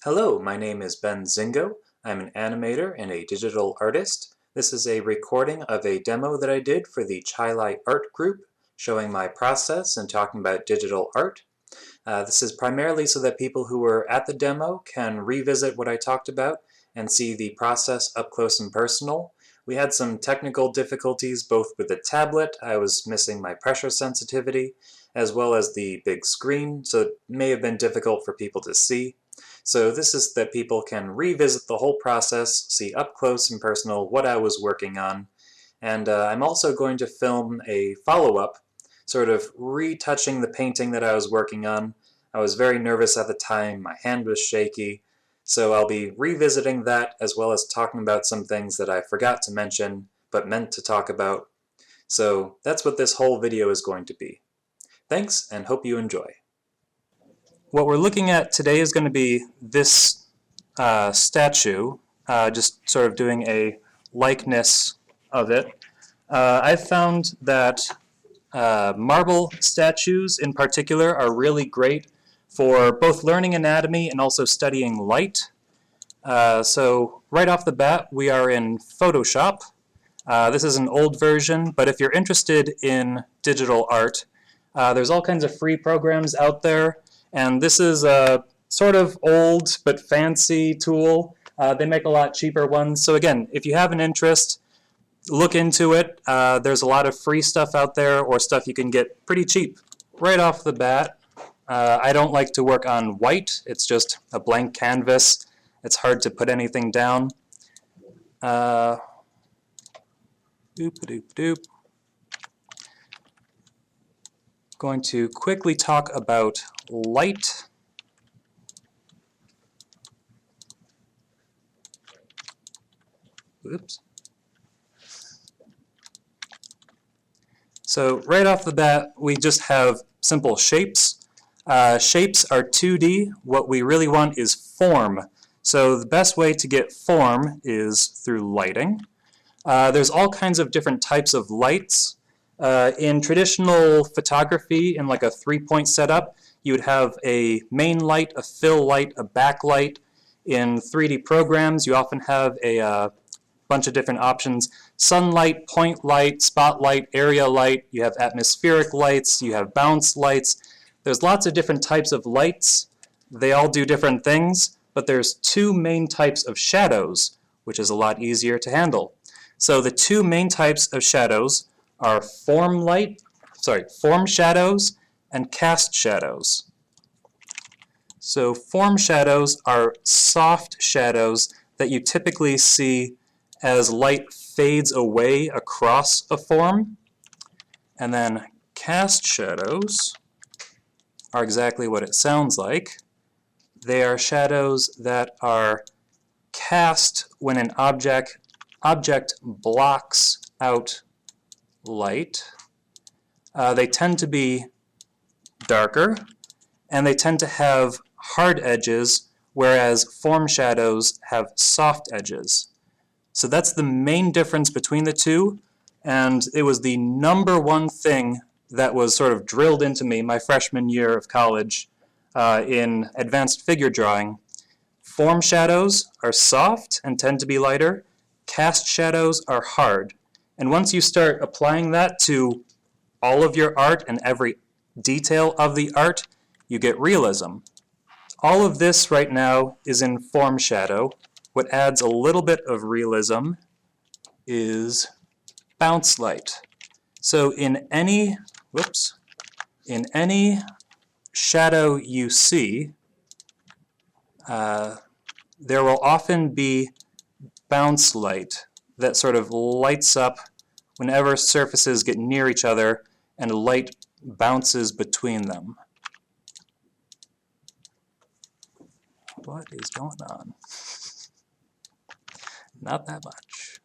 Hello, my name is Ben Zingo. I'm an animator and a digital artist. This is a recording of a demo that I did for the Chai Art Group, showing my process and talking about digital art. This is primarily so that people who were at the demo can revisit what I talked about and see the process up close and personal. We had some technical difficulties both with the tablet, I was missing my pressure sensitivity, as well as the big screen, so it may have been difficult for people to see. So this is that people can revisit the whole process, see up close and personal what I was working on, and I'm also going to film a follow-up, sort of retouching the painting that I was working on. I was very nervous at the time, my hand was shaky, so I'll be revisiting that as well as talking about some things that I forgot to mention but meant to talk about. So that's what this whole video is going to be. Thanks, and hope you enjoy. What we're looking at today is going to be this statue, just sort of doing a likeness of it. I've found that marble statues in particular are really great for both learning anatomy and also studying light. So right off the bat, we are in Photoshop. This is an old version, but if you're interested in digital art, there's all kinds of free programs out there, and this is a sort of old but fancy tool. They make a lot cheaper ones. So again, if you have an interest, look into it. There's a lot of free stuff out there or stuff you can get pretty cheap. Right off the bat, I don't like to work on white. It's just a blank canvas. It's hard to put anything down. Going to quickly talk about light. Oops. So right off the bat, we just have simple shapes. Shapes are 2D. What we really want is form. So the best way to get form is through lighting. There's all kinds of different types of lights. In traditional photography, in like a 3-point setup, you would have a main light, a fill light, a backlight. In 3D programs, you often have a bunch of different options: sunlight, point light, spotlight, area light. You have atmospheric lights, you have bounce lights. There's lots of different types of lights. They all do different things, but there's two main types of shadows, which is a lot easier to handle. So the two main types of shadows are form shadows and cast shadows. So form shadows are soft shadows that you typically see as light fades away across a form. And then cast shadows are exactly what it sounds like. They are shadows that are cast when an object blocks out light. They tend to be darker, and they tend to have hard edges, whereas form shadows have soft edges. So that's the main difference between the two, and it was the #1 thing that was sort of drilled into me my freshman year of college in advanced figure drawing. Form shadows are soft and tend to be lighter. Cast shadows are hard. And once you start applying that to all of your art and every detail of the art, you get realism. All of this right now is in form shadow. What adds a little bit of realism is bounce light. So in any shadow you see, there will often be bounce light that sort of lights up whenever surfaces get near each other and light bounces between them. What is going on? Not that much.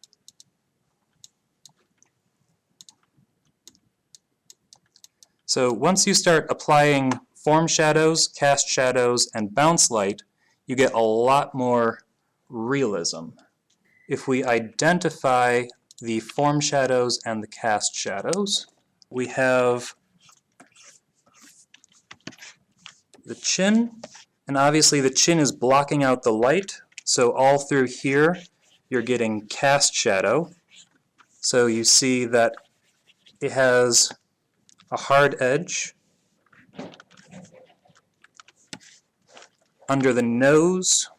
So once you start applying form shadows, cast shadows, and bounce light, you get a lot more realism. If we identify the form shadows and the cast shadows, we have the chin And obviously the chin is blocking out the light, so all through here you're getting cast shadow. So you see that it has a hard edge. Under the nose,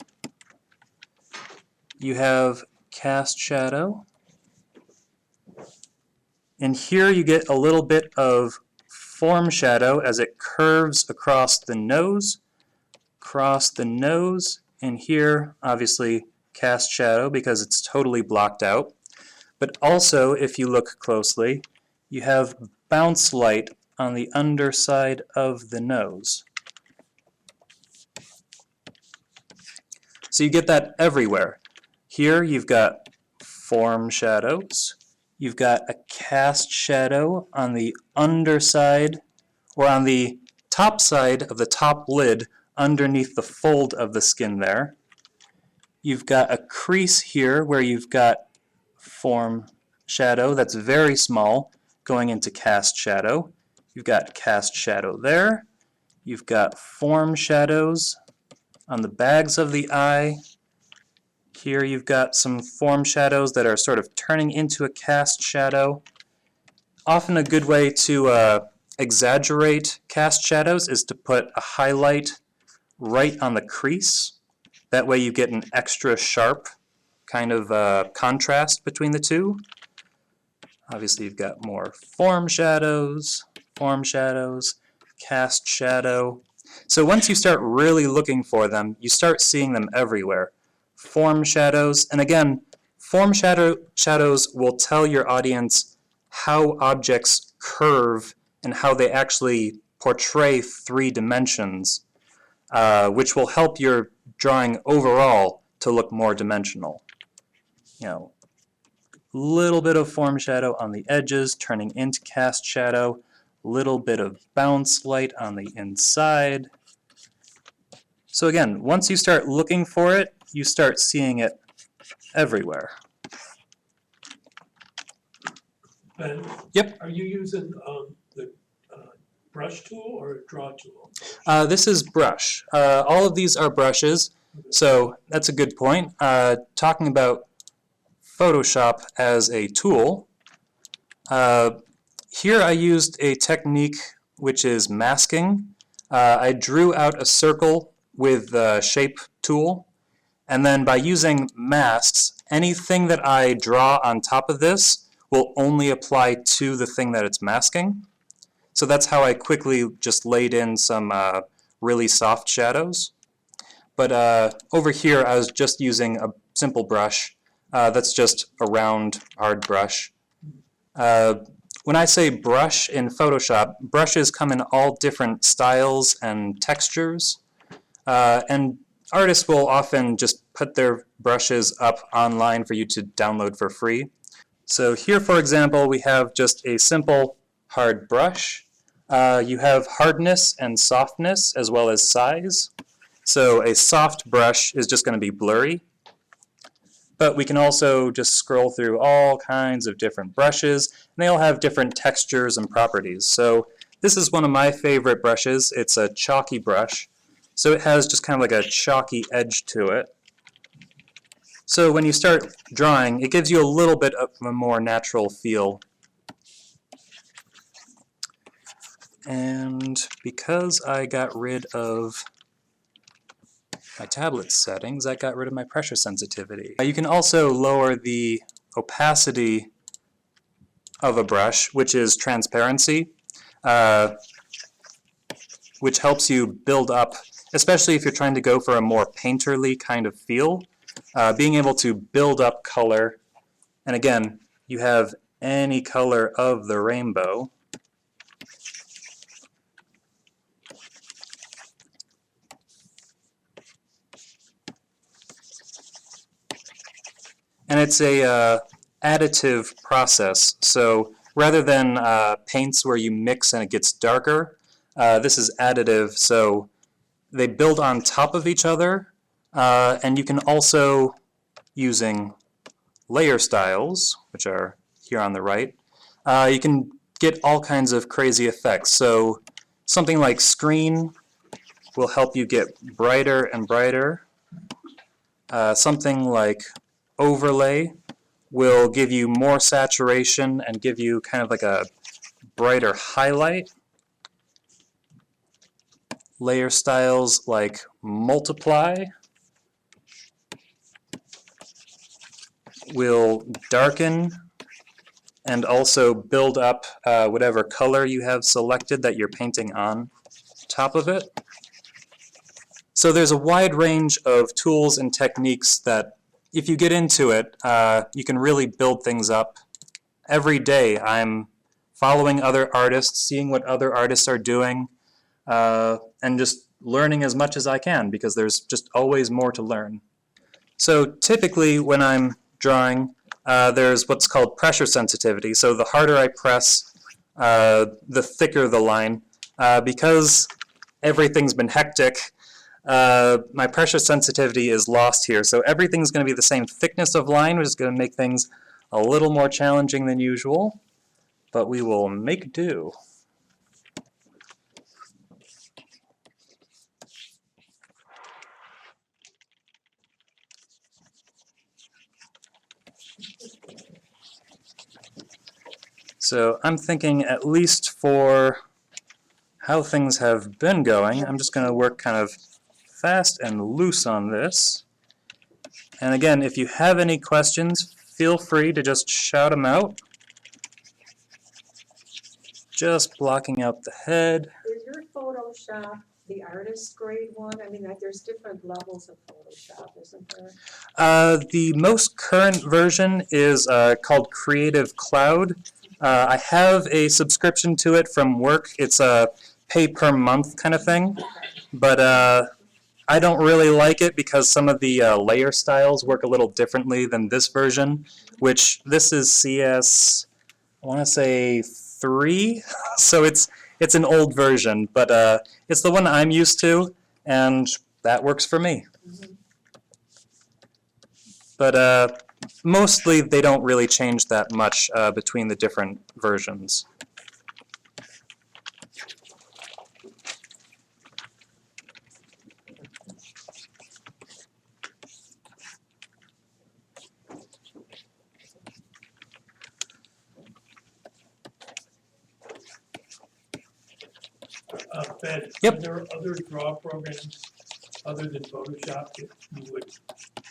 you have cast shadow. And here you get a little bit of form shadow as it curves across the nose, and here, obviously, cast shadow because it's totally blocked out. But also, if you look closely, you have bounce light on the underside of the nose. So you get that everywhere. Here you've got form shadows. You've got a cast shadow on the underside, or on the top side of the top lid underneath the fold of the skin there. You've got a crease here where you've got form shadow that's very small going into cast shadow. You've got cast shadow there. You've got form shadows on the bags of the eye. Here you've got some form shadows that are sort of turning into a cast shadow. Often a good way to exaggerate cast shadows is to put a highlight right on the crease. That way you get an extra sharp kind of contrast between the two. Obviously you've got more form shadows, cast shadow. So once you start really looking for them, you start seeing them everywhere. Form shadows, and again, form shadows will tell your audience how objects curve and how they actually portray 3 dimensions, which will help your drawing overall to look more dimensional. You know, little bit of form shadow on the edges turning into cast shadow, little bit of bounce light on the inside. So again, once you start looking for it, you start seeing it everywhere. Ben, yep. Are you using the brush tool or draw tool? This is brush. All of these are brushes, so that's a good point. Talking about Photoshop as a tool, here I used a technique which is masking. I drew out a circle with the shape tool, and then by using masks, anything that I draw on top of this will only apply to the thing that it's masking. So that's how I quickly just laid in some really soft shadows. But over here I was just using a simple brush. That's just a round, hard brush. When I say brush in Photoshop, brushes come in all different styles and textures. And artists will often just put their brushes up online for you to download for free. So here, for example, we have just a simple hard brush. You have hardness and softness as well as size. So a soft brush is just going to be blurry. But we can also just scroll through all kinds of different brushes, and they all have different textures and properties. So this is one of my favorite brushes. It's a chalky brush. So it has just kind of like a chalky edge to it. So when you start drawing, it gives you a little bit of a more natural feel. And because I got rid of my tablet settings, I got rid of my pressure sensitivity. You can also lower the opacity of a brush, which is transparency, which helps you build up, especially if you're trying to go for a more painterly kind of feel, being able to build up color. And again, you have any color of the rainbow. And it's a additive process. So rather than paints where you mix and it gets darker, this is additive. So they build on top of each other, and you can also, using layer styles, which are here on the right, you can get all kinds of crazy effects. So something like screen will help you get brighter and brighter. Something like overlay will give you more saturation and give you kind of like a brighter highlight. Layer styles like multiply will darken and also build up whatever color you have selected that you're painting on top of it. So there's a wide range of tools and techniques that if you get into it, you can really build things up. Every day I'm following other artists, seeing what other artists are doing, and just learning as much as I can because there's just always more to learn. So typically when I'm drawing, there's what's called pressure sensitivity. So the harder I press, the thicker the line. Because everything's been hectic, my pressure sensitivity is lost here. So everything's going to be the same thickness of line, which is going to make things a little more challenging than usual, but we will make do. So I'm thinking at least for how things have been going, I'm just going to work kind of fast and loose on this. And again, if you have any questions, feel free to just shout them out. Just blocking out the head. Is your Photoshop the artist grade one? I mean, like, there's different levels of Photoshop, isn't there? The most current version is called Creative Cloud. I have a subscription to it from work. It's a pay per month kind of thing, but I don't really like it because some of the layer styles work a little differently than this version, which this is CS, I want to say 3, so it's an old version, but it's the one I'm used to, and that works for me. But mostly they don't really change that much between the different versions. Ben, Yep. are there other draw programs other than Photoshop that you would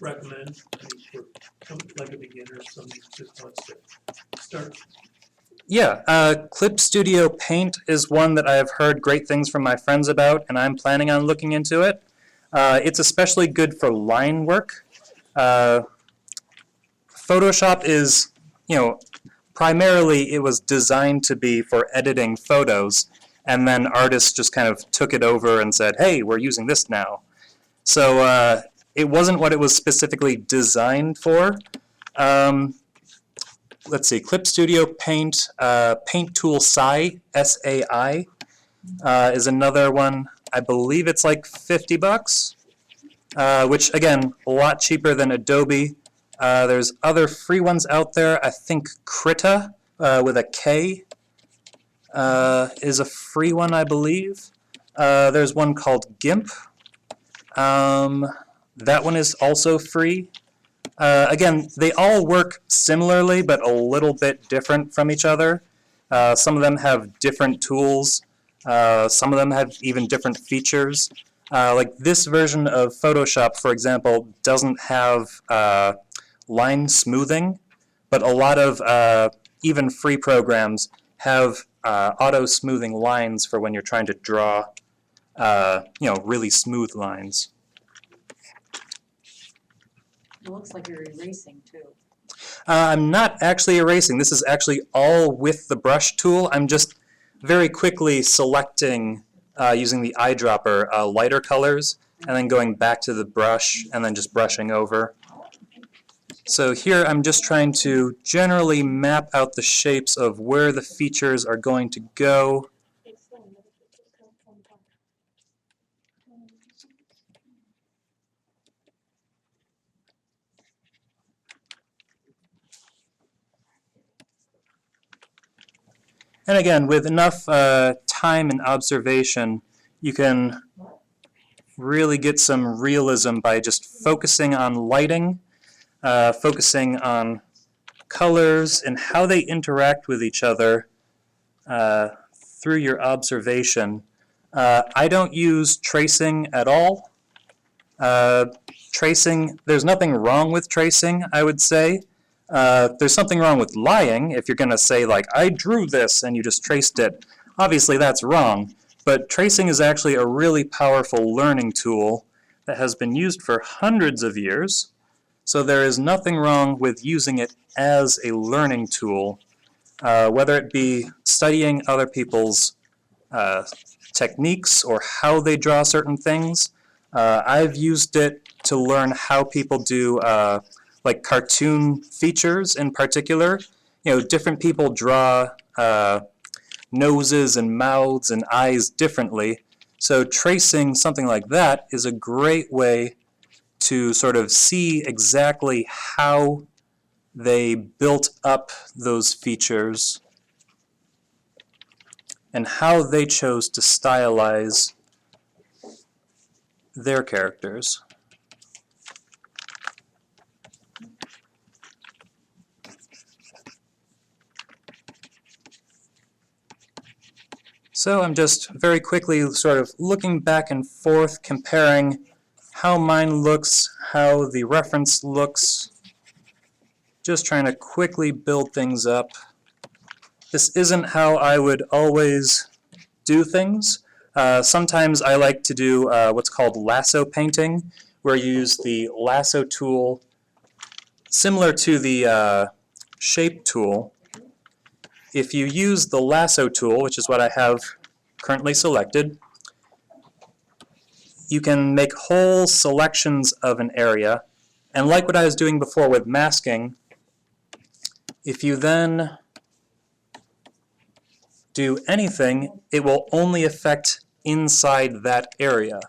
recommend? I mean, for like a beginner, somebody who just wants to start? Yeah, Clip Studio Paint is one that I've heard great things from my friends about, and I'm planning on looking into it. It's especially good for line work. Photoshop is, primarily it was designed to be for editing photos, and then artists just kind of took it over and said, hey, we're using this now. So it wasn't what it was specifically designed for. Let's see, Clip Studio Paint, Paint Tool SAI, S-A-I, is another one. I believe it's like $50, which again, a lot cheaper than Adobe. There's other free ones out there. I think Krita, with a K, is a free one, I believe. There's one called GIMP. That one is also free. Again, they all work similarly, but a little bit different from each other. Some of them have different tools. Some of them have even different features. Like this version of Photoshop, for example, doesn't have line smoothing, but a lot of even free programs have auto-smoothing lines for when you're trying to draw really smooth lines. It looks like you're erasing too. I'm not actually erasing. This is actually all with the brush tool. I'm just very quickly selecting, using the eyedropper, lighter colors, and then going back to the brush, and then just brushing over. So here I'm just trying to generally map out the shapes of where the features are going to go. And again, with enough time and observation, you can really get some realism by just focusing on lighting, focusing on colors and how they interact with each other through your observation. I don't use tracing at all. Tracing, there's nothing wrong with tracing, I would say. There's something wrong with lying if you're going to say, like, I drew this and you just traced it. Obviously, that's wrong. But tracing is actually a really powerful learning tool that has been used for hundreds of years. So there is nothing wrong with using it as a learning tool, whether it be studying other people's techniques or how they draw certain things. I've used it to learn how people do like cartoon features in particular. You know, different people draw noses and mouths and eyes differently. So tracing something like that is a great way to sort of see exactly how they built up those features and how they chose to stylize their characters. So I'm just very quickly sort of looking back and forth, comparing how mine looks, how the reference looks, just trying to quickly build things up. This isn't how I would always do things. Sometimes I like to do what's called lasso painting, where you use the lasso tool similar to the shape tool. If you use the lasso tool, which is what I have currently selected, you can make whole selections of an area. And like what I was doing before with masking, if you then do anything, it will only affect inside that area.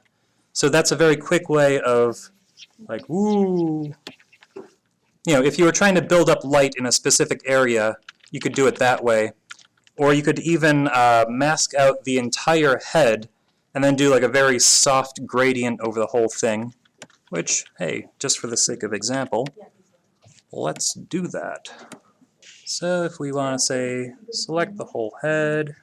So that's a very quick way of, like, woo. You know, if you were trying to build up light in a specific area, you could do it that way. Or you could even mask out the entire head and then do like a very soft gradient over the whole thing, which, hey, just for the sake of example, let's do that. So if we want to say select the whole head,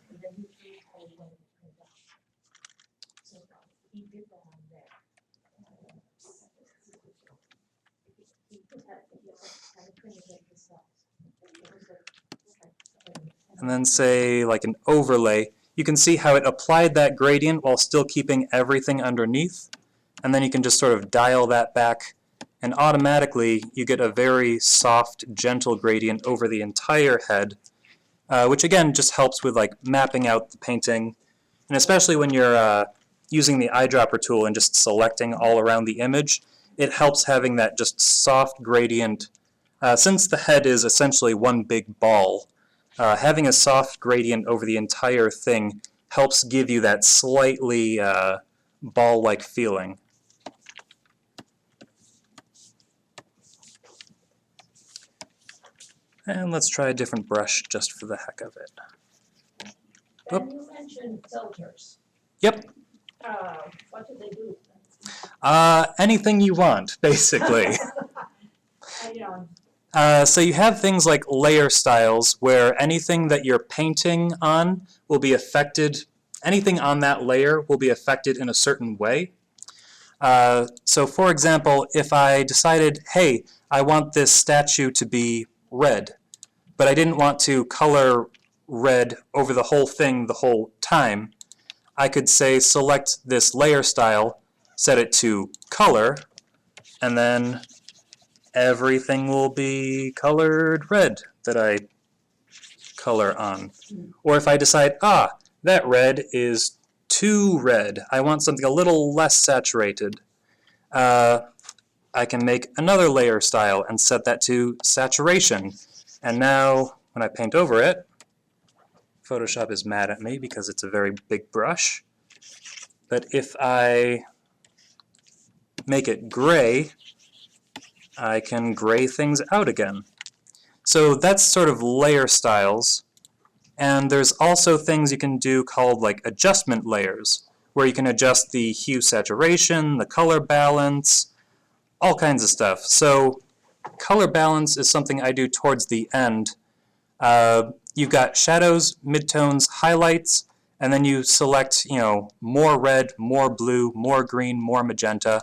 and then say like an overlay, you can see how it applied that gradient while still keeping everything underneath, and then you can just sort of dial that back, and automatically you get a very soft, gentle gradient over the entire head, which again just helps with like mapping out the painting, and especially when you're using the eyedropper tool and just selecting all around the image, it helps having that just soft gradient. Since the head is essentially one big ball, having a soft gradient over the entire thing helps give you that slightly ball-like feeling. And let's try a different brush just for the heck of it. And you mentioned filters. Yep. What do they do? Anything you want, basically. So you have things like layer styles, where anything that you're painting on will be affected, anything on that layer will be affected in a certain way. So for example, if I decided, hey, I want this statue to be red, but I didn't want to color red over the whole thing the whole time, I could say select this layer style, set it to color, and then everything will be colored red that I color on. Or if I decide, that red is too red, I want something a little less saturated, I can make another layer style and set that to saturation. And now, when I paint over it, Photoshop is mad at me because it's a very big brush. But if I make it gray, I can gray things out again. So that's sort of layer styles. And there's also things you can do called like adjustment layers, where you can adjust the hue saturation, the color balance, all kinds of stuff. So color balance is something I do towards the end. You've got shadows, midtones, highlights, and then you select, more red, more blue, more green, more magenta.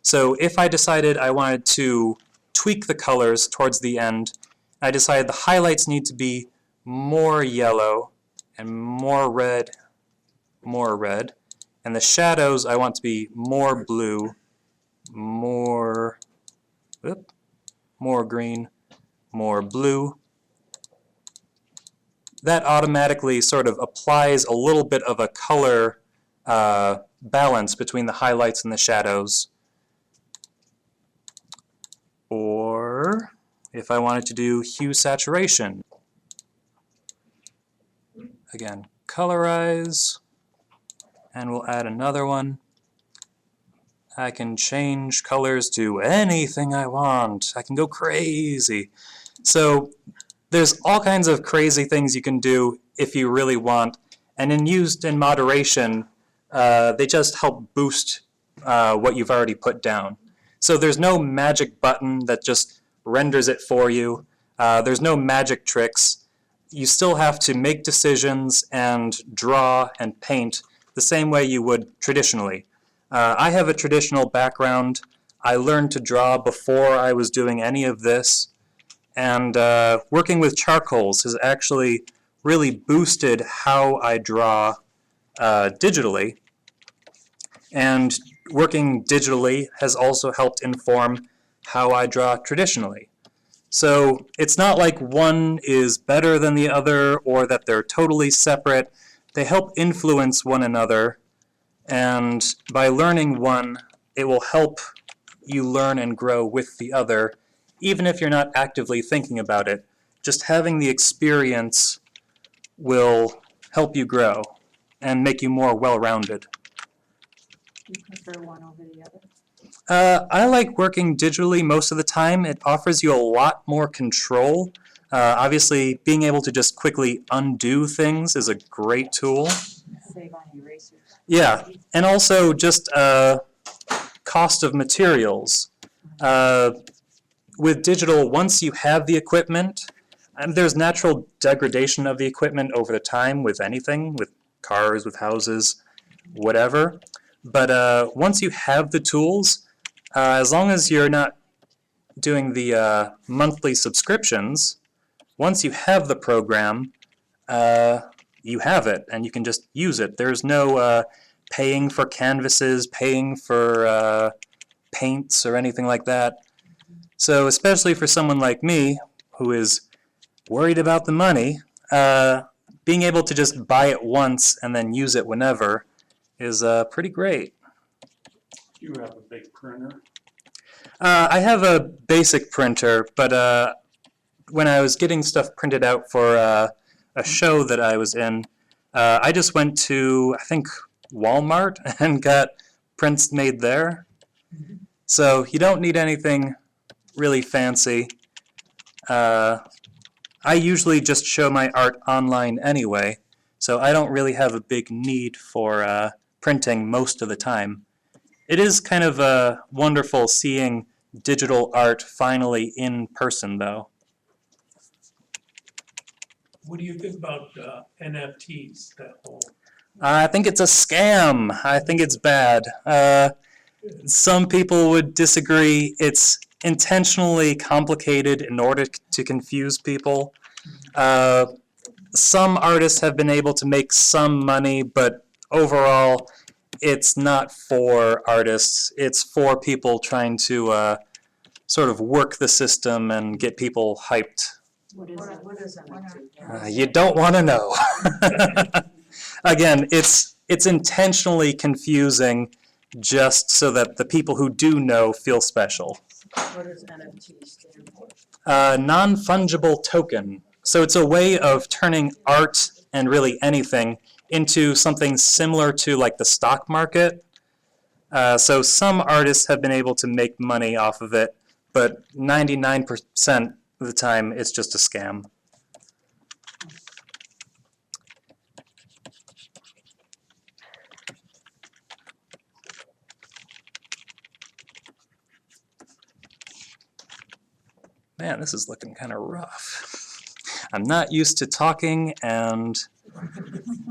So if I decided I wanted to tweak the colors towards the end, I decided the highlights need to be more yellow and more red, and the shadows I want to be more blue, more green, more blue. That automatically sort of applies a little bit of a color balance between the highlights and the shadows. Or if I wanted to do hue saturation, again, colorize, and we'll add another one. I can change colors to anything I want. I can go crazy. So there's all kinds of crazy things you can do if you really want, and used in moderation, they just help boost what you've already put down. So there's no magic button that just renders it for you. There's no magic tricks. You still have to make decisions and draw and paint the same way you would traditionally. I have a traditional background. I learned to draw before I was doing any of this, and working with charcoals has actually really boosted how I draw digitally. And working digitally has also helped inform how I draw traditionally. So it's not like one is better than the other or that they're totally separate. They help influence one another, and by learning one, it will help you learn and grow with the other, even if you're not actively thinking about it. Just having the experience will help you grow and make you more well-rounded. You prefer one over the other? I like working digitally most of the time. It offers you a lot more control. Obviously, being able to just quickly undo things is a great tool. Save on erasers. Yeah, and also just cost of materials. With digital, once you have the equipment, and there's natural degradation of the equipment over the time with anything, with cars, with houses, whatever. But once you have the tools, as long as you're not doing the monthly subscriptions, once you have the program, you have it, and you can just use it. There's no paying for canvases, paying for paints, or anything like that. So especially for someone like me, who is worried about the money, being able to just buy it once and then use it whenever is pretty great. You have a big printer. I have a basic printer, but when I was getting stuff printed out for a show that I was in, I just went to, I think, Walmart and got prints made there. So you don't need anything really fancy. I usually just show my art online anyway, so I don't really have a big need for printing most of the time. It is kind of wonderful seeing digital art finally in person, though. What do you think about NFTs, that whole? I think it's a scam. I think it's bad. Some people would disagree. It's intentionally complicated in order to confuse people. Some artists have been able to make some money, but overall, it's not for artists. It's for people trying to sort of work the system and get people hyped. What is it? You don't want to know. Again, it's intentionally confusing just so that the people who do know feel special. What does NFT stand for? Non-fungible token. So it's a way of turning art and really anything into something similar to like the stock market. So some artists have been able to make money off of it, but 99% of the time it's just a scam. Man, this is looking kind of rough. I'm not used to talking and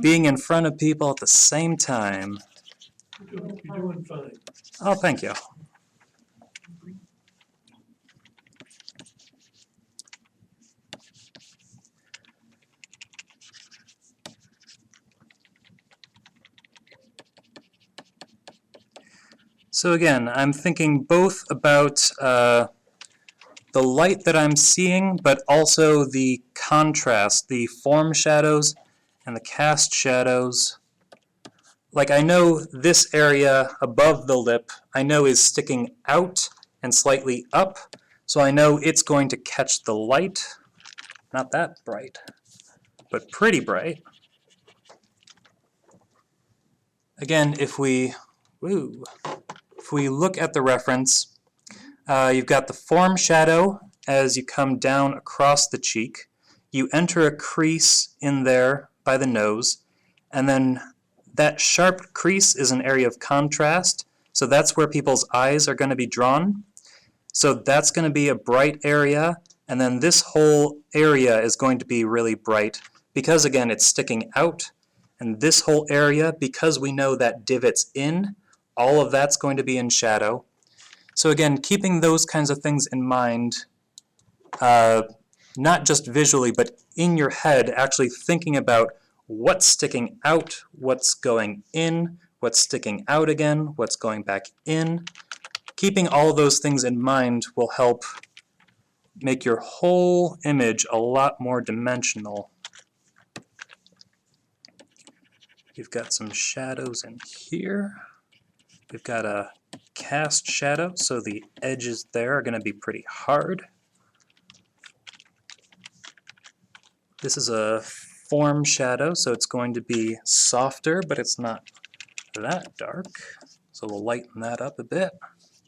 being in front of people at the same time. You're doing fine. Oh, thank you. So again, I'm thinking both about the light that I'm seeing, but also the contrast, the form shadows and the cast shadows. Like I know this area above the lip, I know is sticking out and slightly up, so I know it's going to catch the light. Not that bright, but pretty bright. Again, if we look at the reference, you've got the form shadow as you come down across the cheek. You enter a crease in there by the nose, and then that sharp crease is an area of contrast, so that's where people's eyes are going to be drawn. So that's going to be a bright area, and then this whole area is going to be really bright because, again, it's sticking out. And this whole area, because we know that divot's in, all of that's going to be in shadow. So again, keeping those kinds of things in mind, not just visually, but in your head, actually thinking about what's sticking out, what's going in, what's sticking out again, what's going back in. Keeping all those things in mind will help make your whole image a lot more dimensional. You've got some shadows in here. We've got a cast shadow, so the edges there are going to be pretty hard. This is a form shadow, so it's going to be softer, but it's not that dark. So we'll lighten that up a bit.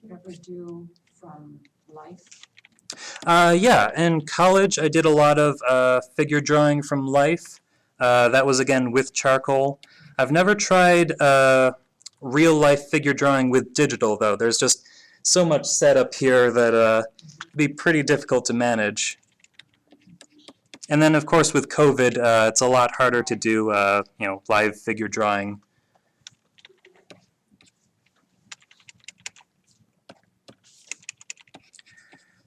Do you ever do from life? Yeah, in college I did a lot of figure drawing from life. That was, again, with charcoal. I've never tried real-life figure drawing with digital, though. There's just so much setup here that it'd be pretty difficult to manage. And then, of course, with COVID, it's a lot harder to do live figure drawing.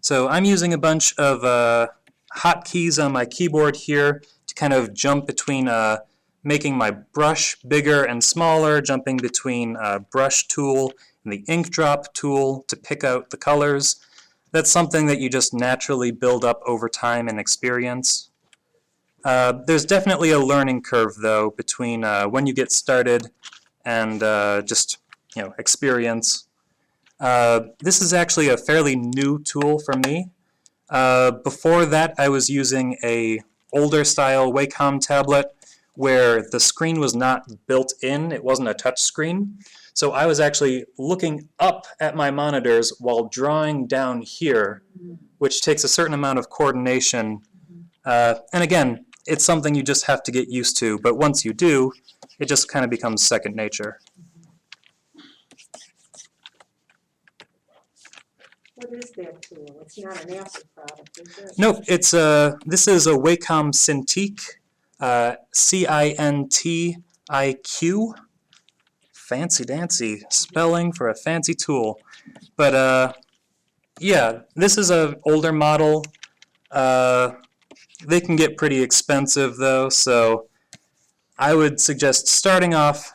So I'm using a bunch of hotkeys on my keyboard here to kind of jump between making my brush bigger and smaller, jumping between brush tool and the ink drop tool to pick out the colors. That's something that you just naturally build up over time and experience. There's definitely a learning curve, though, between when you get started and just experience. This is actually a fairly new tool for me. Before that, I was using a older style Wacom tablet where the screen was not built in, it wasn't a touch screen. So I was actually looking up at my monitors while drawing down here, which takes a certain amount of coordination. And again, it's something you just have to get used to, but once you do, it just kind of becomes second nature. What is that tool? It's not an Apple product, is it? Nope, it's this is a Wacom Cintiq, C-I-N-T-I-Q. Fancy dancy spelling for a fancy tool. But yeah, this is an older model. They can get pretty expensive though, so I would suggest starting off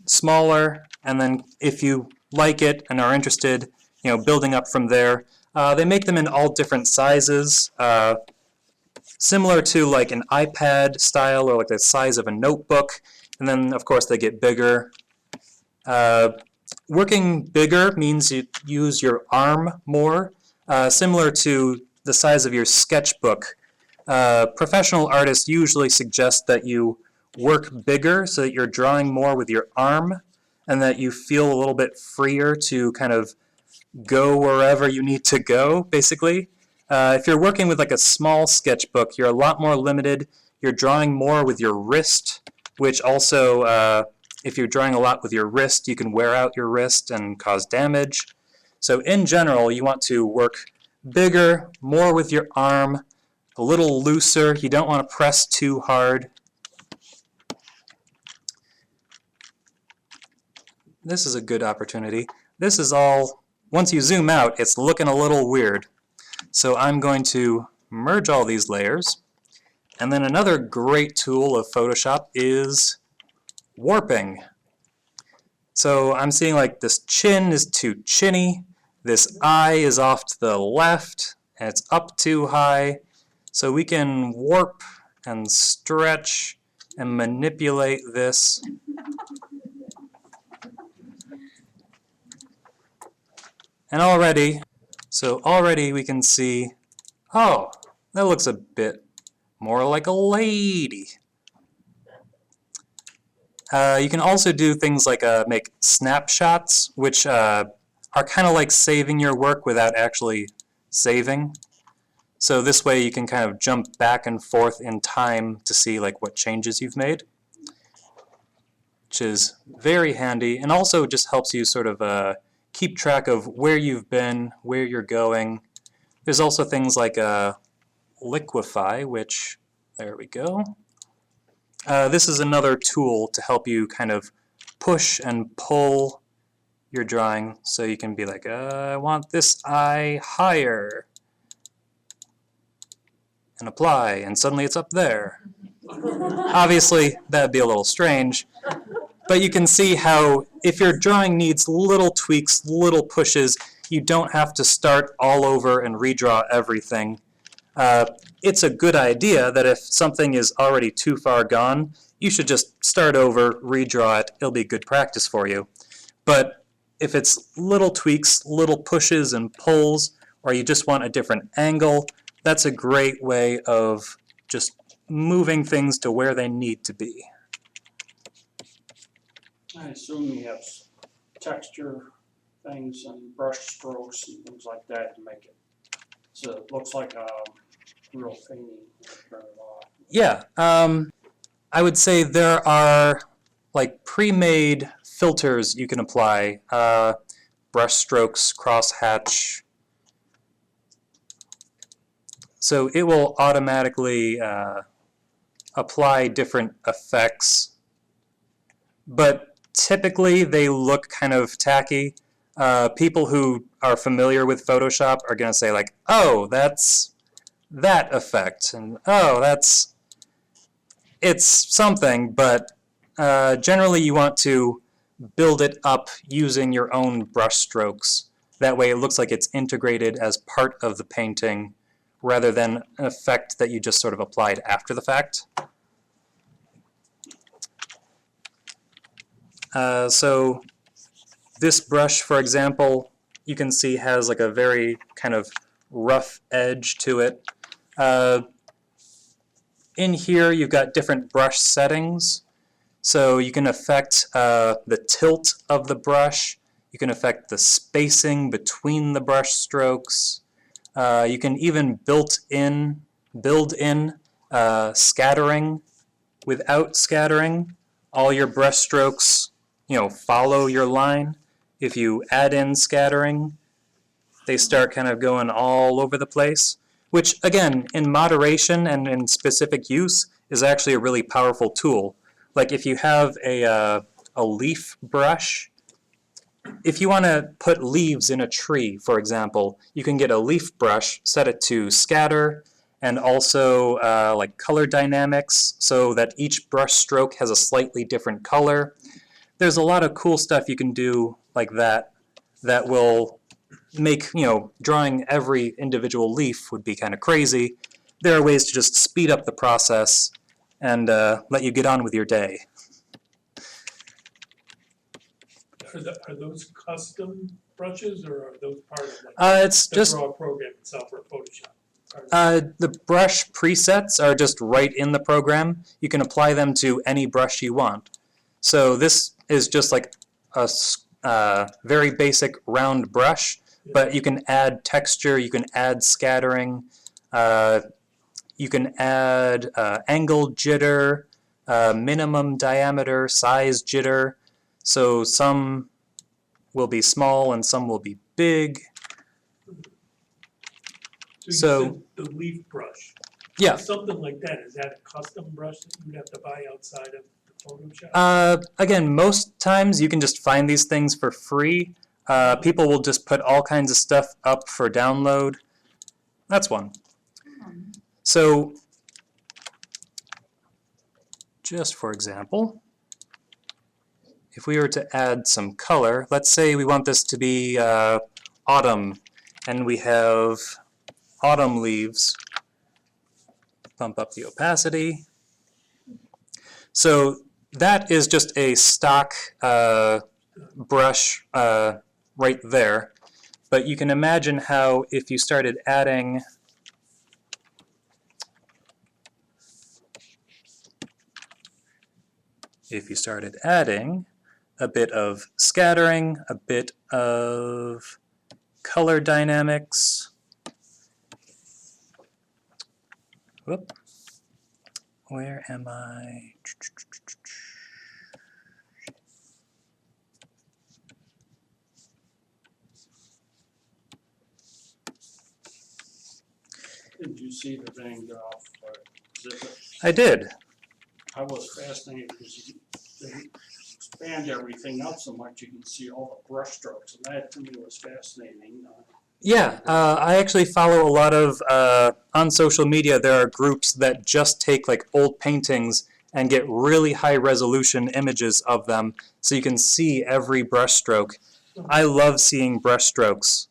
smaller, and then if you like it and are interested, building up from there. They make them in all different sizes, similar to like an iPad style or like the size of a notebook, and then of course they get bigger. Working bigger means you use your arm more, similar to the size of your sketchbook. Professional artists usually suggest that you work bigger so that you're drawing more with your arm and that you feel a little bit freer to kind of go wherever you need to go, basically. If you're working with like a small sketchbook, you're a lot more limited. You're drawing more with your wrist, which also, if you're drawing a lot with your wrist, you can wear out your wrist and cause damage. So in general, you want to work bigger, more with your arm, a little looser. You don't want to press too hard. This is a good opportunity. This is all, once you zoom out, it's looking a little weird. So I'm going to merge all these layers. And then another great tool of Photoshop is warping. So I'm seeing like this chin is too chinny, this eye is off to the left, and it's up too high. So we can warp and stretch and manipulate this. And already we can see, oh, that looks a bit more like a lady. You can also do things like make snapshots, which are kind of like saving your work without actually saving. So this way you can kind of jump back and forth in time to see like what changes you've made, which is very handy, and also just helps you sort of keep track of where you've been, where you're going. There's also things like liquify, which, there we go. This is another tool to help you kind of push and pull your drawing, so you can be like, I want this eye higher, and apply, and suddenly it's up there. Obviously, that'd be a little strange, but you can see how if your drawing needs little tweaks, little pushes, you don't have to start all over and redraw everything. It's a good idea that if something is already too far gone, you should just start over, redraw it. It'll be good practice for you. But if it's little tweaks, little pushes and pulls, or you just want a different angle, that's a great way of just moving things to where they need to be. I assume you have texture things and brush strokes and things like that to make it so it looks like a real painting. Yeah, I would say there are like pre-made filters you can apply, brush strokes, crosshatch. So it will automatically apply different effects, but typically they look kind of tacky. People who are familiar with Photoshop are going to say like, oh, that's that effect, and oh, it's something, but generally you want to build it up using your own brush strokes. That way it looks like it's integrated as part of the painting rather than an effect that you just sort of applied after the fact. So this brush, for example, you can see has like a very kind of rough edge to it. In here you've got different brush settings, so you can affect the tilt of the brush, you can affect the spacing between the brush strokes, you can even build in scattering without scattering. All your brush strokes, follow your line. If you add in scattering, they start kind of going all over the place, which again, in moderation and in specific use, is actually a really powerful tool. Like if you have a leaf brush, if you want to put leaves in a tree, for example, you can get a leaf brush, set it to scatter, and also like color dynamics, so that each brush stroke has a slightly different color. There's a lot of cool stuff you can do like that that will make, drawing every individual leaf would be kind of crazy. There are ways to just speed up the process and let you get on with your day. Are those custom brushes, or are those part of like It's the just draw program itself or Photoshop? the brush presets are just right in the program. You can apply them to any brush you want. So this is just like a very basic round brush, but you can add texture, you can add scattering, you can add angle jitter, minimum diameter, size jitter. So some will be small and some will be big. So- you said the leaf brush. Yeah. Something like that, is that a custom brush that you'd have to buy outside of the Photoshop? Again, most times you can just find these things for free. People will just put all kinds of stuff up for download. That's one. So, just for example, if we were to add some color, let's say we want this to be autumn, and we have autumn leaves. Bump up the opacity. So that is just a stock brush right there. But you can imagine how if you started adding a bit of scattering, a bit of color dynamics. Whoop. Where am I? Did you see the Van Gogh exhibit? I did. I was fascinated because they expand everything out so much you can see all the brush strokes, and that to me was fascinating. Yeah, I actually follow a lot of, on social media, there are groups that just take like old paintings and get really high resolution images of them so you can see every brush stroke. I love seeing brush strokes.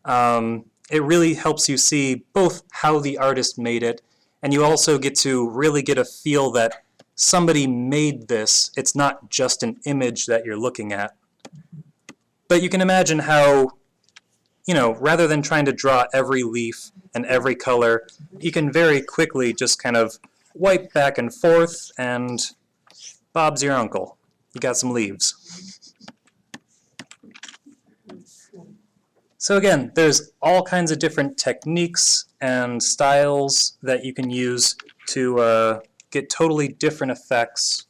It really helps you see both how the artist made it, and you also get to really get a feel that somebody made this. It's not just an image that you're looking at. But you can imagine how, you know, rather than trying to draw every leaf and every color, you can very quickly just kind of wipe back and forth, and Bob's your uncle. You got some leaves. So again, there's all kinds of different techniques and styles that you can use to get totally different effects.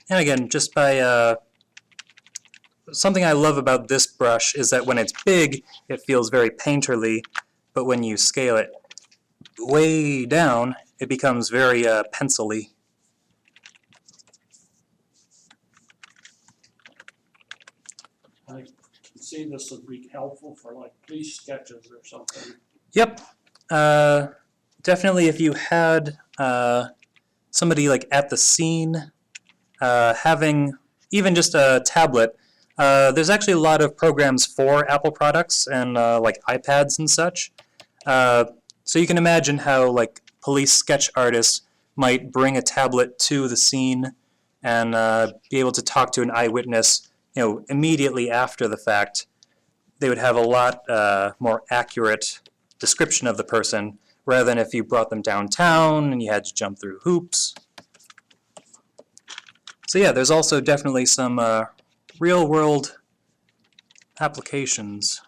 And again, just by something I love about this brush is that when it's big, it feels very painterly, but when you scale it way down, it becomes very pencil-y. I can see this would be helpful for like police sketches or something. Yep. Definitely if you had somebody like at the scene, having even just a tablet. There's actually a lot of programs for Apple products and like iPads and such. So you can imagine how like police sketch artists might bring a tablet to the scene and be able to talk to an eyewitness, you know, immediately after the fact. They would have a lot more accurate description of the person rather than if you brought them downtown and you had to jump through hoops. So yeah, there's also definitely some real-world applications.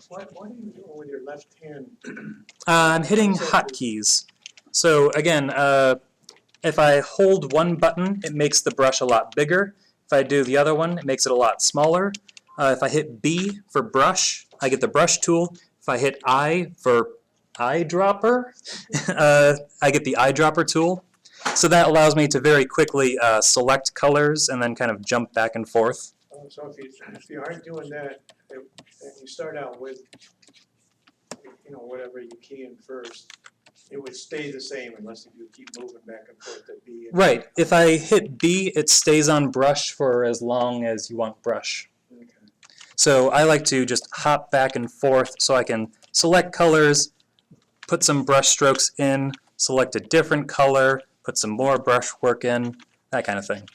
What are you doing with your left hand? I'm hitting hotkeys. So again, if I hold one button, it makes the brush a lot bigger. If I do the other one, it makes it a lot smaller. If I hit B for brush, I get the brush tool. If I hit I for eyedropper, I get the eyedropper tool. So that allows me to very quickly select colors and then kind of jump back and forth. So if you aren't doing that, and you start out with, you know, whatever you key in first, It would stay the same unless you keep moving back and forth to B. And Right. If I hit B, it stays on brush for as long as you want brush. Okay. So I like to just hop back and forth so I can select colors, put some brush strokes in, select a different color, put some more brush work in, that kind of thing.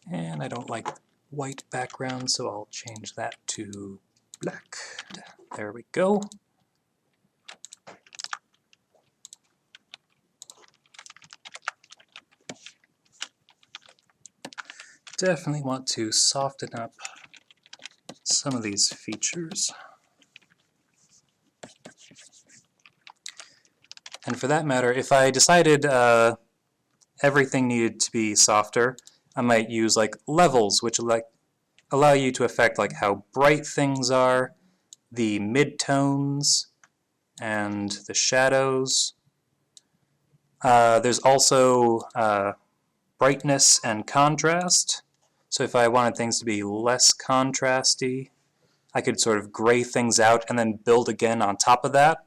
And I don't like white background, so I'll change that to black. There we go. Definitely want to soften up some of these features. And for that matter, if I decided everything needed to be softer, I might use like levels, which allow you to affect like how bright things are, the midtones, and the shadows. There's also brightness and contrast. So if I wanted things to be less contrasty, I could sort of gray things out and then build again on top of that.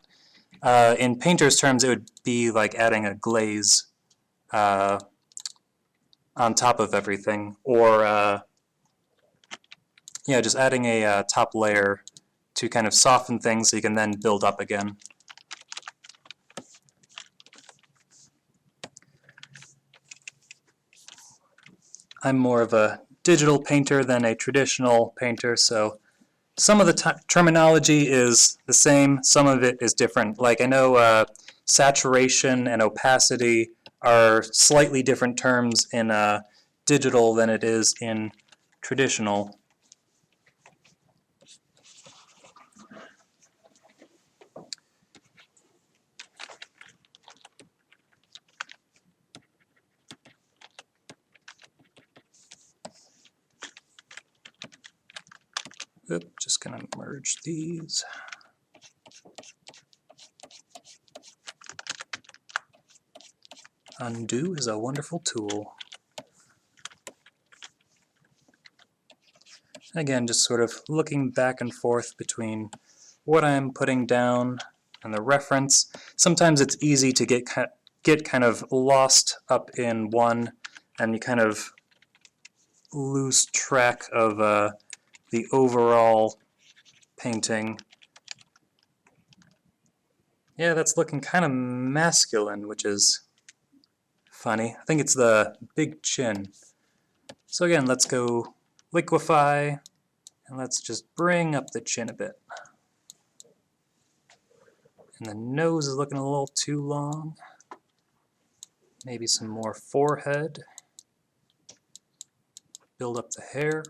In painter's terms, it would be like adding a glaze on top of everything, or yeah, just adding a top layer to kind of soften things so you can then build up again. I'm more of a digital painter than a traditional painter, so some of the terminology is the same, some of it is different. Like I know saturation and opacity are slightly different terms in digital than it is in traditional. Oop, just gonna merge these. Undo is a wonderful tool. Again, just sort of looking back and forth between what I'm putting down and the reference. Sometimes it's easy to get kind of lost up in one, and you kind of lose track of the overall painting. Yeah, that's looking kind of masculine, which is funny. I think it's the big chin. So again, let's go liquefy, and let's just bring up the chin a bit. And the nose is looking a little too long. Maybe some more forehead. Build up the hair.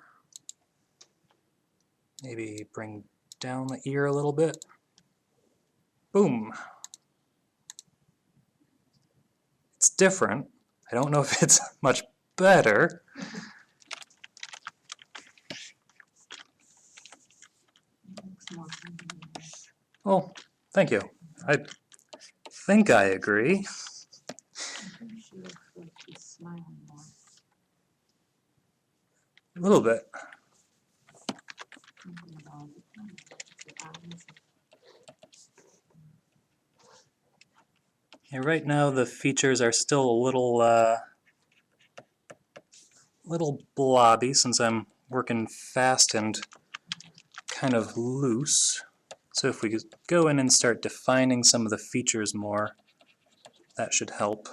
Maybe bring down the ear a little bit. Boom. It's different. I don't know if it's much better. Oh, thank you. I think I agree. She looks like she's smiling more. A little bit. Something about the eyes. Yeah, right now the features are still a little blobby since I'm working fast and kind of loose. So if we go in and start defining some of the features more, that should help.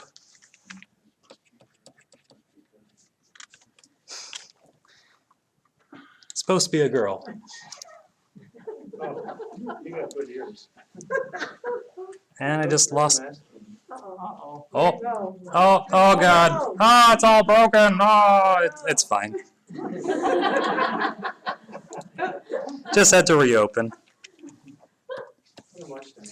It's supposed to be a girl. Oh, you got good ears. And I just lost. Uh-oh. Oh, Go. oh God. Oh, it's all broken. Oh, it's fine. Just had to reopen. I'm gonna watch that.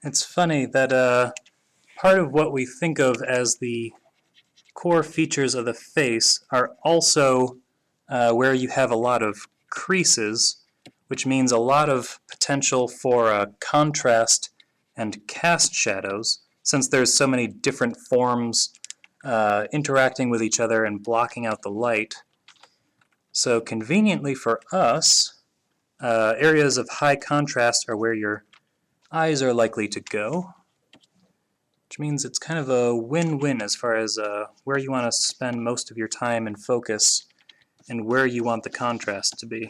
It's funny that part of what we think of as the core features of the face are also where you have a lot of creases, which means a lot of potential for contrast and cast shadows, since there's so many different forms interacting with each other and blocking out the light. So conveniently for us, areas of high contrast are where your eyes are likely to go, which means it's kind of a win-win as far as where you want to spend most of your time and focus and where you want the contrast to be.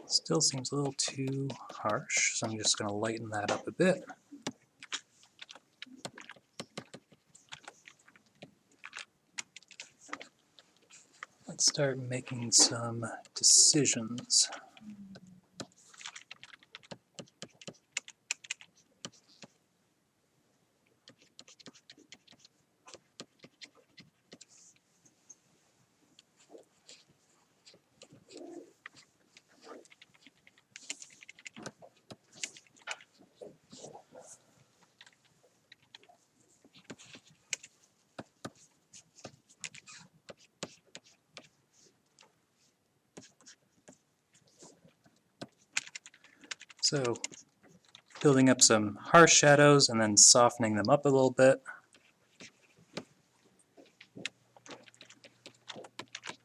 Still seems a little too harsh, so I'm just going to lighten that up a bit. Let's start making some decisions. So, building up some harsh shadows and then softening them up a little bit.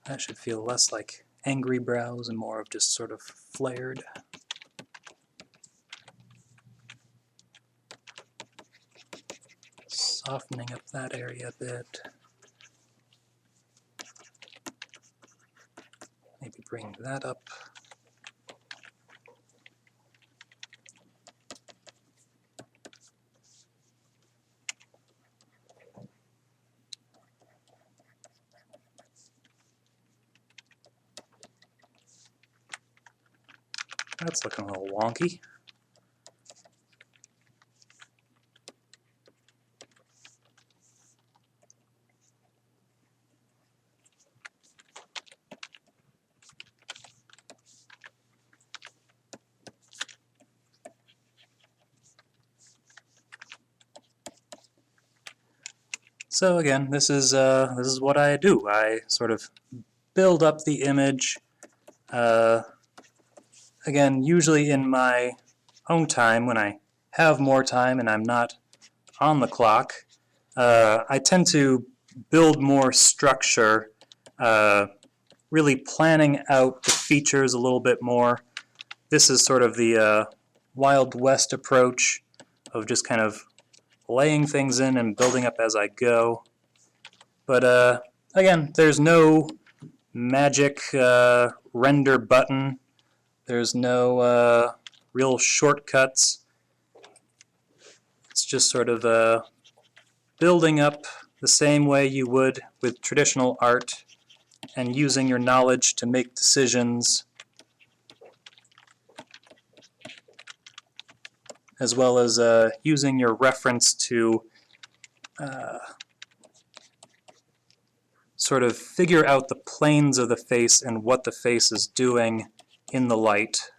That should feel less like angry brows and more of just sort of flared. Softening up that area a bit. Maybe bring that up. That's looking a little wonky. So again, this is what I do. I sort of build up the image. Again, usually in my own time, when I have more time and I'm not on the clock, I tend to build more structure, really planning out the features a little bit more. This is sort of the Wild West approach of just kind of laying things in and building up as I go. But again, there's no magic render button. There's no real shortcuts. It's just sort of building up the same way you would with traditional art and using your knowledge to make decisions, as well as using your reference to sort of figure out the planes of the face and what the face is doing in the light.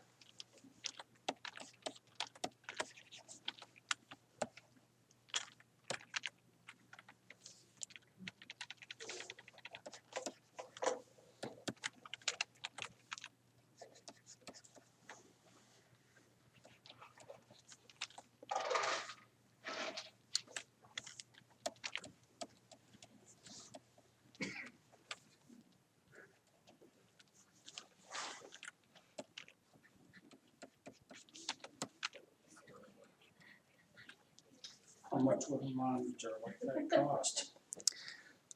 How much would a monitor like that cost?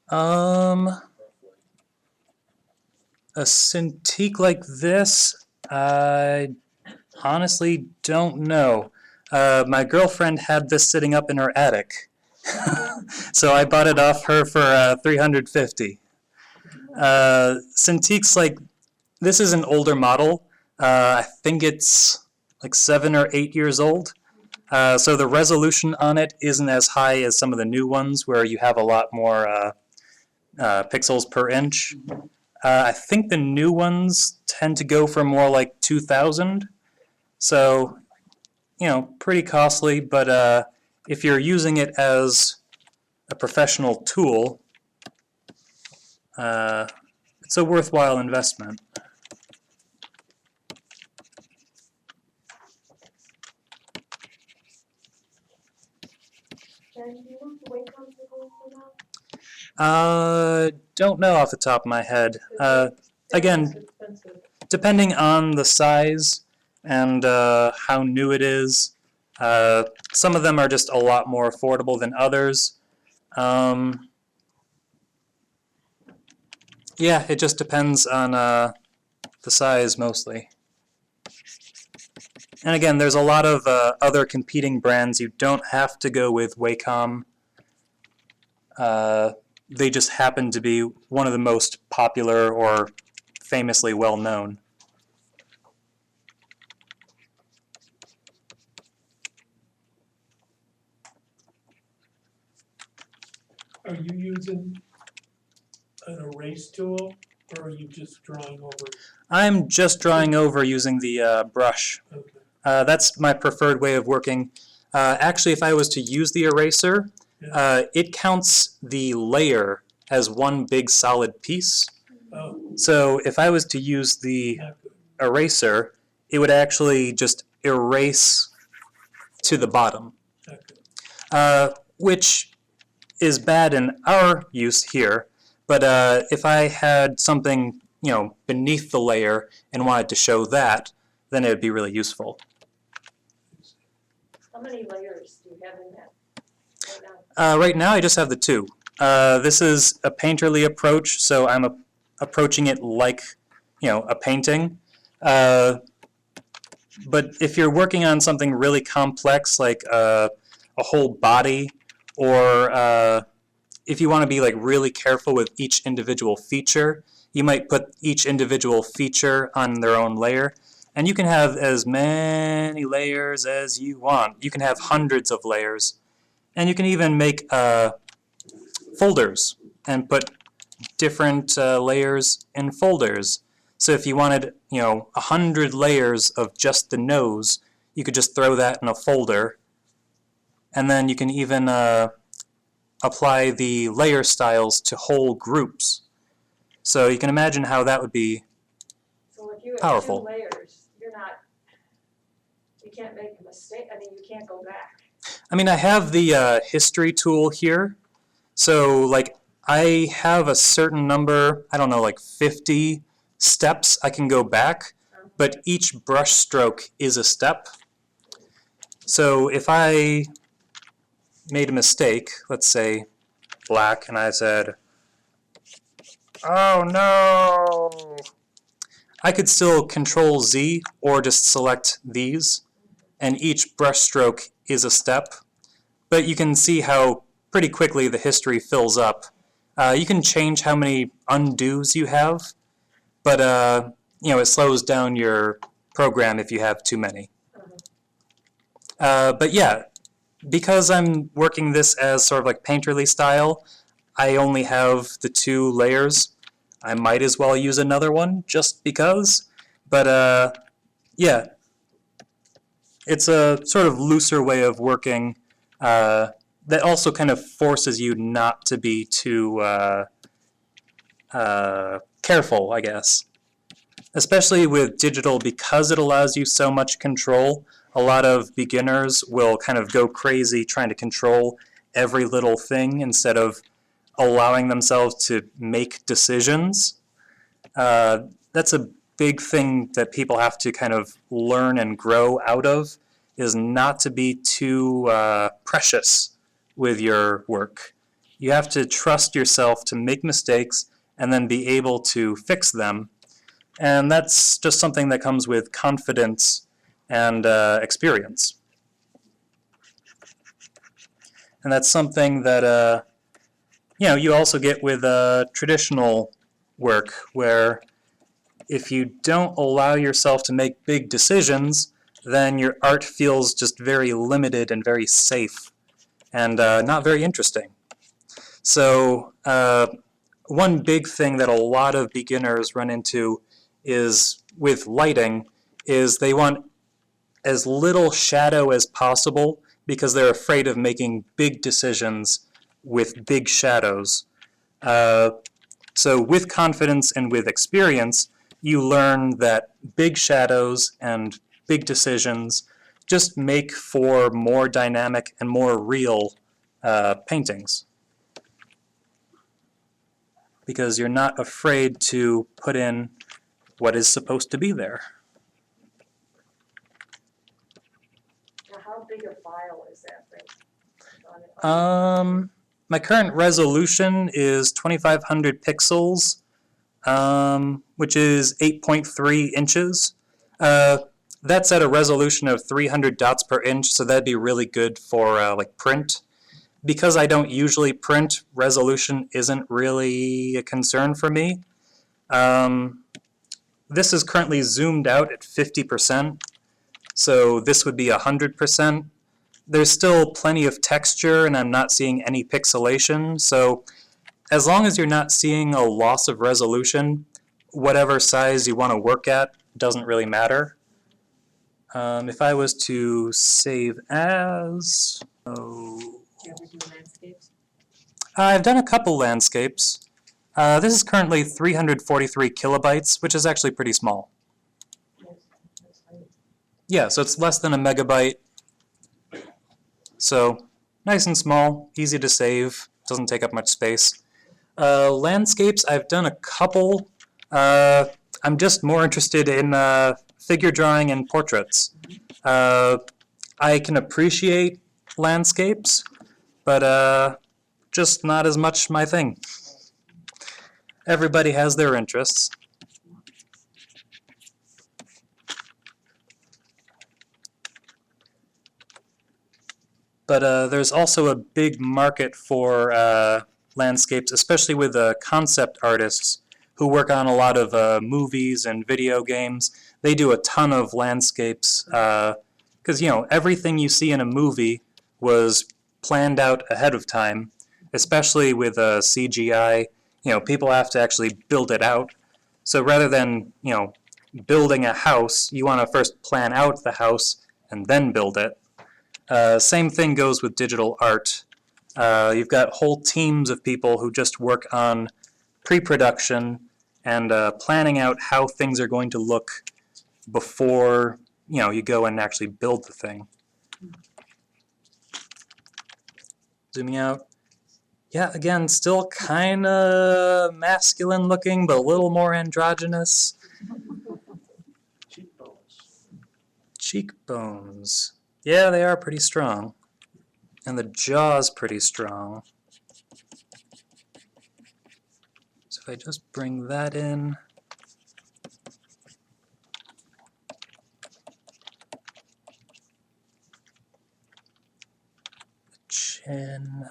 A Cintiq like this, I honestly don't know. My girlfriend had this sitting up in her attic, so I bought it off her for $350. Cintiq's like, this is an older model. I think it's like 7 or 8 years old. So the resolution on it isn't as high as some of the new ones where you have a lot more pixels per inch. I think the new ones tend to go for more like 2,000. So, pretty costly, but if you're using it as a professional tool, it's a worthwhile investment. And you know the Wacom to go for now? Don't know off the top of my head. Again, It's expensive. depending on the size and how new it is, some of them are just a lot more affordable than others. Yeah, it just depends on the size mostly. And again, there's a lot of other competing brands. You don't have to go with Wacom. They just happen to be one of the most popular or famously well known. Are you using an erase tool, or are you just drawing over? I'm just drawing over using the brush. Okay. That's my preferred way of working. Actually, if I was to use the eraser, it counts the layer as one big solid piece. Oh, So if I was to use the not good. eraser, it would actually just erase to the bottom, Not good. which is bad in our use here. But if I had something, beneath the layer and wanted to show that, then it would be really useful. How many layers do you have in that right now? Right now, I just have the two. This is a painterly approach, so I'm approaching it like, a painting. But if you're working on something really complex, like a whole body, or if you want to be like really careful with each individual feature, you might put each individual feature on their own layer. And you can have as many layers as you want. You can have hundreds of layers. And you can even make folders and put different layers in folders. So if you wanted, 100 layers of just the nose, you could just throw that in a folder. And then you can even apply the layer styles to whole groups. So you can imagine how that would be So if you have powerful. 2 layers, you can't make a mistake, you can't go back. I mean, I have the history tool here. So, like, I have a certain number, I don't know, like 50 steps I can go back, but each brush stroke is a step. So if I made a mistake, let's say black, and I said, oh no, I could still Control Z or just select these, and each brush stroke is a step. But you can see how pretty quickly the history fills up. You can change how many undos you have, but it slows down your program if you have too many. But yeah, because I'm working this as sort of like painterly style, I only have the 2 layers. I might as well use another one just because. But yeah, it's a sort of looser way of working that also kind of forces you not to be too careful, I guess. Especially with digital, because it allows you so much control, a lot of beginners will kind of go crazy trying to control every little thing instead of allowing themselves to make decisions. That's a big thing that people have to kind of learn and grow out of, is not to be too precious with your work. You have to trust yourself to make mistakes and then be able to fix them. And that's just something that comes with confidence and experience. And that's something that you also get with traditional work, where if you don't allow yourself to make big decisions, then your art feels just very limited and very safe and not very interesting. So one big thing that a lot of beginners run into is with lighting is they want as little shadow as possible because they're afraid of making big decisions with big shadows. So with confidence and with experience, you learn that big shadows and big decisions just make for more dynamic and more real paintings. Because you're not afraid to put in what is supposed to be there. Now, how big a file is that thing? My current resolution is 2500 pixels, which is 8.3 inches. That's at a resolution of 300 dots per inch, so that'd be really good for like print. Because I don't usually print, resolution isn't really a concern for me. This is currently zoomed out at 50%, so this would be 100%. There's still plenty of texture and I'm not seeing any pixelation, so as long as you're not seeing a loss of resolution, whatever size you want to work at doesn't really matter. If I was to save as... Do you ever do landscapes? I've done a couple landscapes. This is currently 343 kilobytes, which is actually pretty small. Yeah, so it's less than a megabyte. So nice and small, easy to save, doesn't take up much space. Landscapes, I've done a couple. I'm just more interested in figure drawing and portraits. I can appreciate landscapes, but just not as much my thing. Everybody has their interests. But there's also a big market for landscapes, especially with concept artists who work on a lot of movies and video games. They do a ton of landscapes because, you know, everything you see in a movie was planned out ahead of time, especially with CGI. You know, people have to actually build it out. So rather than, you know, building a house, you want to first plan out the house and then build it. Same thing goes with digital art. You've got whole teams of people who just work on pre-production and planning out how things are going to look before, you know, you go and actually build the thing. Zooming out. Yeah, again, still kind of masculine looking, but a little more androgynous. Cheekbones. Cheekbones. Yeah, they are pretty strong. And the jaw's pretty strong. So if I just bring that in. The chin.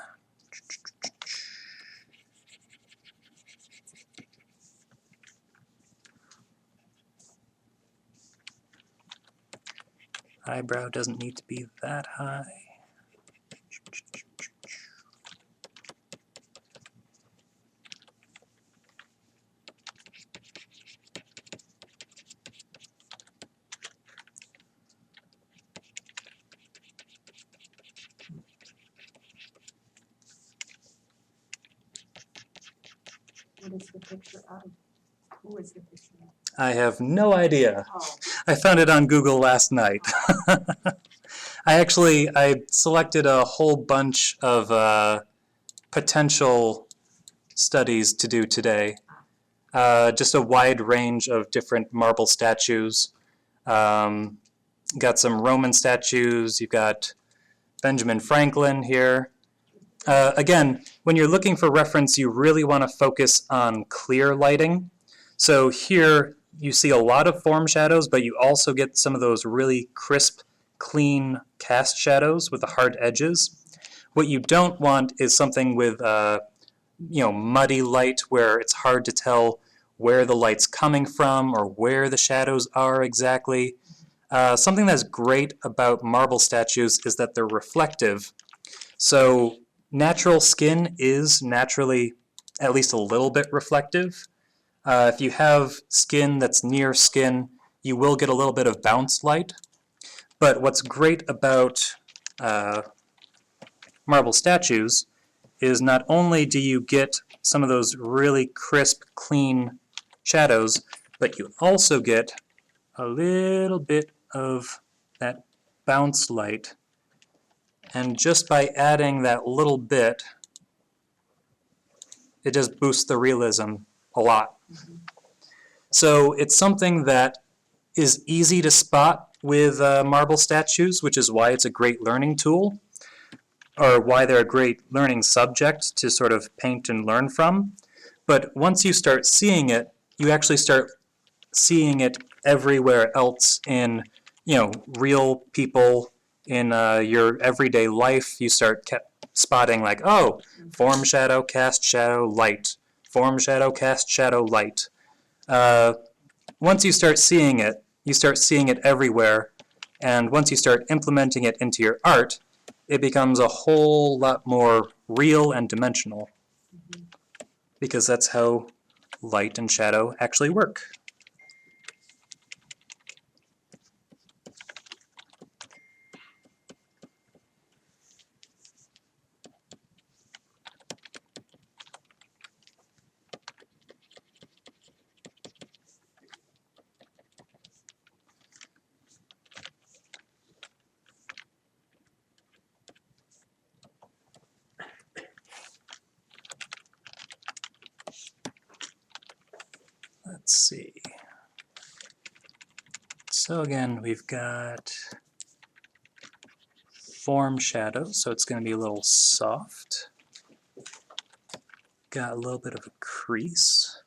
Eyebrow doesn't need to be that high. What is the picture of? Who is the picture of? I have no idea. Oh, I found it on Google last night. I selected a whole bunch of potential studies to do today. Just a wide range of different marble statues. Got some Roman statues. You've got Benjamin Franklin here. Again, when you're looking for reference, you really want to focus on clear lighting. So here you see a lot of form shadows, but you also get some of those really crisp, clean cast shadows with the hard edges. What you don't want is something with muddy light where it's hard to tell where the light's coming from or where the shadows are exactly. Something that's great about marble statues is that they're reflective. So natural skin is naturally at least a little bit reflective. If you have skin that's near skin, you will get a little bit of bounce light. But what's great about marble statues is not only do you get some of those really crisp, clean shadows, but you also get a little bit of that bounce light. And just by adding that little bit, it just boosts the realism a lot. So it's something that is easy to spot with marble statues, which is why it's a great learning tool, or why they're a great learning subject to sort of paint and learn from. But once you start seeing it, you actually start seeing it everywhere else in, real people, in your everyday life. You start spotting like, oh, form, shadow, cast, shadow, light. Form, shadow, cast, shadow, light. Once you start seeing it everywhere, and once you start implementing it into your art, it becomes a whole lot more real and dimensional, because that's how light and shadow actually work. Let's see. So again, we've got form shadow, so it's going to be a little soft. Got a little bit of a crease.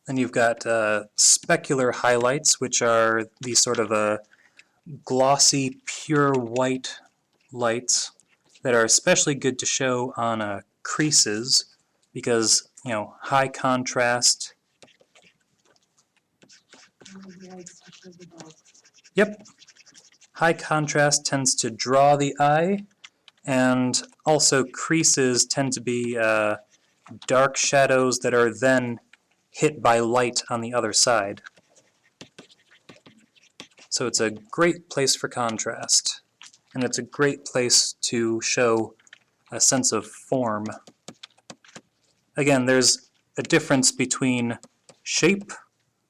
Then you've got specular highlights, which are these sort of glossy, pure white lights that are especially good to show on creases, because, high contrast. Yep. High contrast tends to draw the eye, and also creases tend to be dark shadows that are then hit by light on the other side. So it's a great place for contrast, and it's a great place to show a sense of form. Again, there's a difference between shape,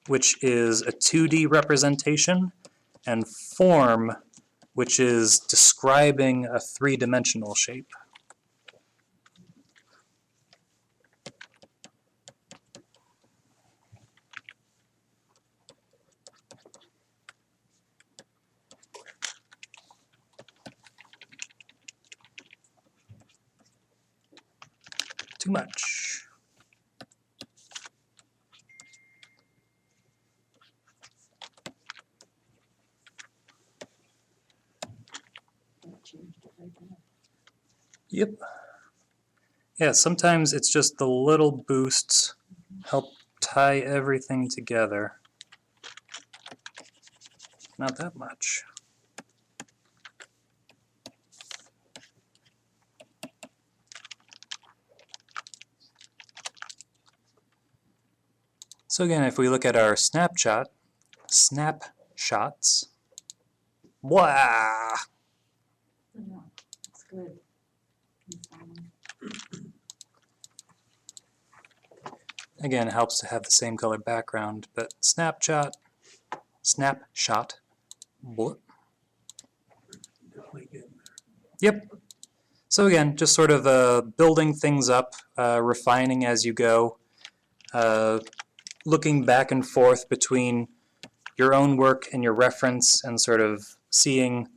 which is a 2D representation, and form, which is describing a three-dimensional shape. Too much. Yep. Yeah, sometimes it's just the little boosts help tie everything together. Not that much. So again, if we look at our snapshots, wow! That's good. Again, it helps to have the same color background, but snapshot, what? Definitely getting Yep. So again, just sort of building things up, refining as you go, looking back and forth between your own work and your reference, and sort of seeing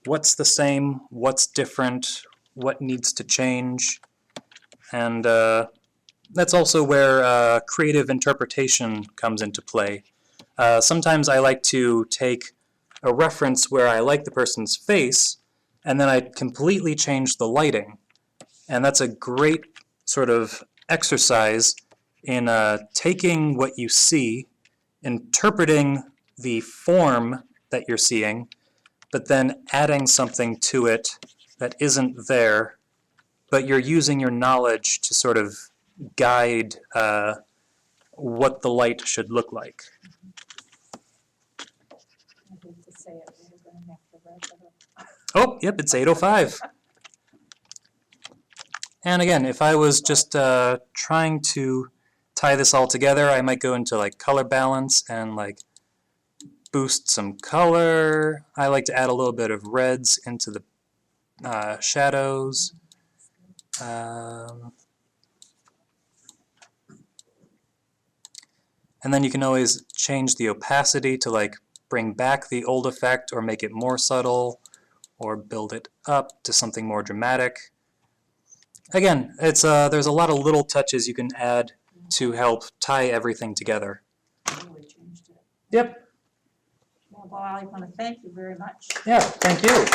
what's the same, what's different, what needs to change. And that's also where creative interpretation comes into play. Sometimes I like to take a reference where I like the person's face, and then I completely change the lighting. And that's a great sort of exercise in taking what you see, interpreting the form that you're seeing, but then adding something to it that isn't there, but you're using your knowledge to sort of guide what the light should look like. I hate to say it, we're gonna have to wrap it up. Oh, yep, it's 8:05. And again, if I was just trying to tie this all together, I might go into like color balance and like boost some color. I like to add a little bit of reds into the shadows. And then you can always change the opacity to like bring back the old effect or make it more subtle or build it up to something more dramatic. Again, it's there's a lot of little touches you can add to help tie everything together. Really changed it. Yep. Well, I want to thank you very much. Yeah, thank you.